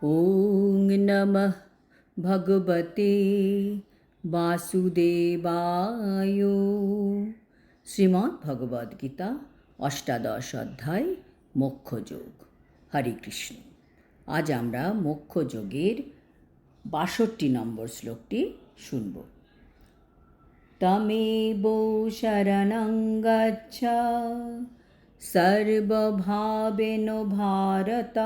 ওং নমঃ ভগবতে বাসুদেবায়। শ্রীমদ্ ভগবদ্গীতা অষ্টাদশ অধ্যায় মোক্ষযোগ। হরে কৃষ্ণ। আজ আমরা মোক্ষযোগের ৬২ নম্বর শ্লোকটি শুনব। তমেব শরণং গচ্ছ সর্বভাবেন ভারত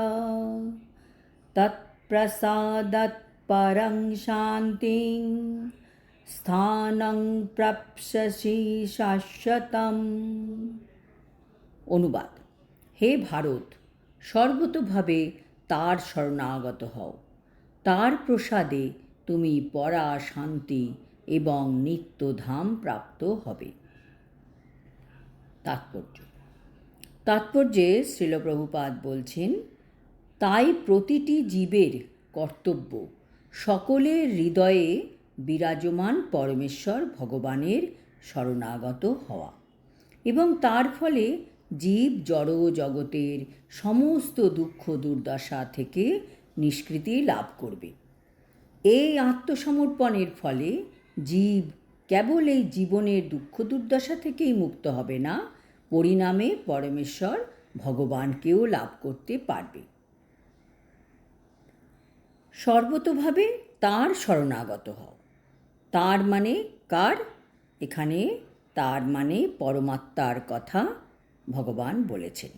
তৎপ্রসাদাৎ পরং শান্তিং স্থানং প্রাপ্স্যসি শাশ্বতম। অনুবাদ: হে ভারত, সর্বতোভাবে তার শরণাগত হও, তার প্রসাদে তুমি পরা শান্তি এবং নিত্যধাম প্রাপ্ত হবে। তাৎপর্যে শ্রীল প্রভুপাদ বলছেন, তাই প্রতিটি জীবের কর্তব্য সকলের হৃদয়ে বিরাজমান পরমেশ্বর ভগবানের শরণাগত হওয়া এবং তার ফলে জীব জড় জগতের সমস্ত দুঃখ দুর্দশা থেকে নিষ্কৃতি লাভ করবে। এই আত্মসমর্পণের ফলে জীব কেবল এই জীবনের দুঃখ দুর্দশা থেকেই মুক্ত হবে না, পরিণামে পরমেশ্বর ভগবানকেও লাভ করতে পারবে। সর্বতোভাবে তার শরণাগত হও, তার মানে কার? এখানে তার মানে পরমাত্মার কথা ভগবান বলেছেন।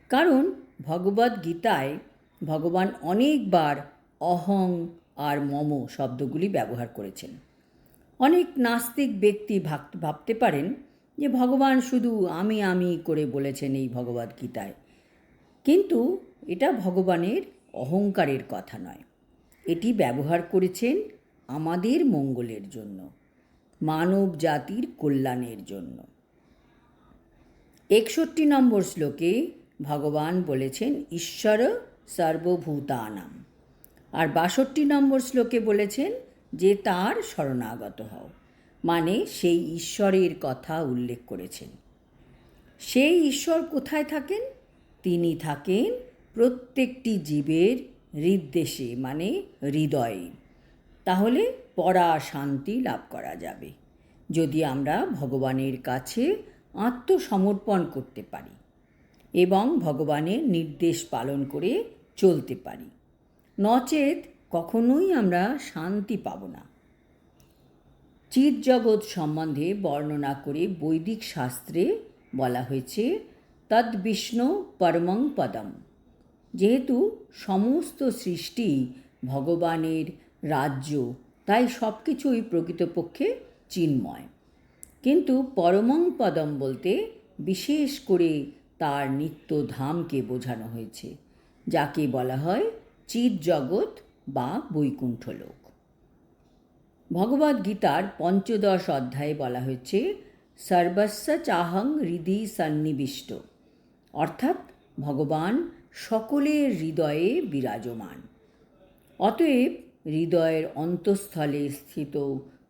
কারণ ভগবদ্গীতায় ভগবান অনেকবার অহং আর মম শব্দগুলি ব্যবহার করেছেন। অনেক নাস্তিক ব্যক্তি ভাবতে পারেন যে ভগবান শুধু আমি আমি করে বলেছেন এই ভগবদ্গীতায়, কিন্তু এটা ভগবানের অহংকারের কথা নয়। এটি ব্যবহার করেছেন আমাদের মঙ্গলের জন্য, মানব জাতির কল্যাণের জন্য। ৬১ নম্বর শ্লোকে ভগবান বলেছেন ঈশ্বর সর্বভূতানাম, আর ৬২ নম্বর শ্লোকে বলেছেন যে তার শরণাগত হও, মানে সেই ঈশ্বরের কথা উল্লেখ করেছেন। সেই ঈশ্বর কোথায় থাকেন? তিনি থাকেন প্রত্যেকটি জীবের হৃদ্দেশে, মানে হৃদয়ে। তাহলে পরা শান্তি লাভ করা যাবে যদি আমরা ভগবানের কাছে আত্মসমর্পণ করতে পারি এবং ভগবানের নির্দেশ পালন করে চলতে পারি। নচেত কখনোই আমরা শান্তি পাব না। চিৎজগৎ সম্বন্ধে বর্ণনা করে বৈদিক শাস্ত্রে বলা হয়েছে তদ্বিষ্ণু পরমং পদম। যেহেতু সমস্ত সৃষ্টি ভগবানের রাজ্য, তাই সব কিছুই প্রকৃতপক্ষে চিন্ময়। কিন্তু পরমং পদম বলতে বিশেষ করে তার নিত্যধামকে বোঝানো হয়েছে, যাকে বলা হয় চিৎজগৎ বা বৈকুণ্ঠলোক। ভগবদ্গীতার ৫ম অধ্যায়ে বলা হয়েছে সর্বস্ব চাহং হৃদি সন্নিবিষ্ট, অর্থাৎ ভগবান সকলের হৃদয়ে বিরাজমান। অতএব হৃদয়ের অন্তঃস্থলে স্থিত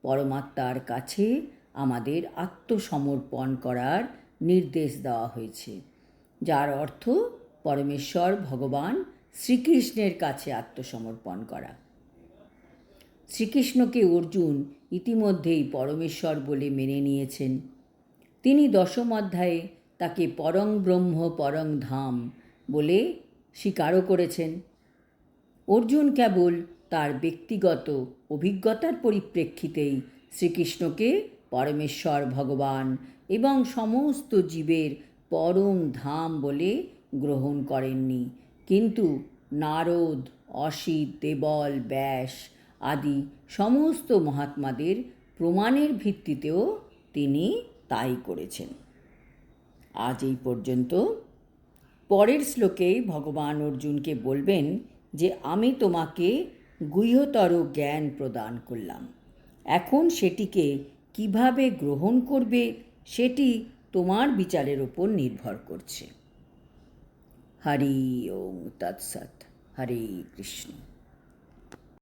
পরমাত্মার কাছে আমাদের আত্মসমর্পণ করার নির্দেশ দেওয়া হয়েছে, যার অর্থ পরমেশ্বর ভগবান শ্রীকৃষ্ণের কাছে আত্মসমর্পণ করা। শ্রীকৃষ্ণকে অর্জুন ইতিমধ্যেই পরমেশ্বর বলে মেনে নিয়েছেন। তিনি ১০ম অধ্যায়ে তাকে পরং ব্রহ্ম পরং ধাম বলে স্বীকারও করেছেন। অর্জুন কেবল তার ব্যক্তিগত অভিজ্ঞতার পরিপ্রেক্ষিতেই শ্রীকৃষ্ণকে পরমেশ্বর ভগবান এবং সমস্ত জীবের পরম ধাম বলে গ্রহণ করেননি, কিন্তু নারদ, অসিত, দেবল, ব্যাস আদি সমস্ত মহাত্মাদের প্রমাণের ভিত্তিতেও তিনি তাই করেছেন। আজ এই পর্যন্ত। পরের শ্লোকে ভগবান অর্জুনকে বলবেন যে আমি তোমাকে গুহ্যতর জ্ঞান প্রদান করলাম, এখন সেটিকে কিভাবে গ্রহণ করবে সেটি তোমার বিচারের ওপর নির্ভর করছে। হরি ওম তৎসৎ। হরে কৃষ্ণ।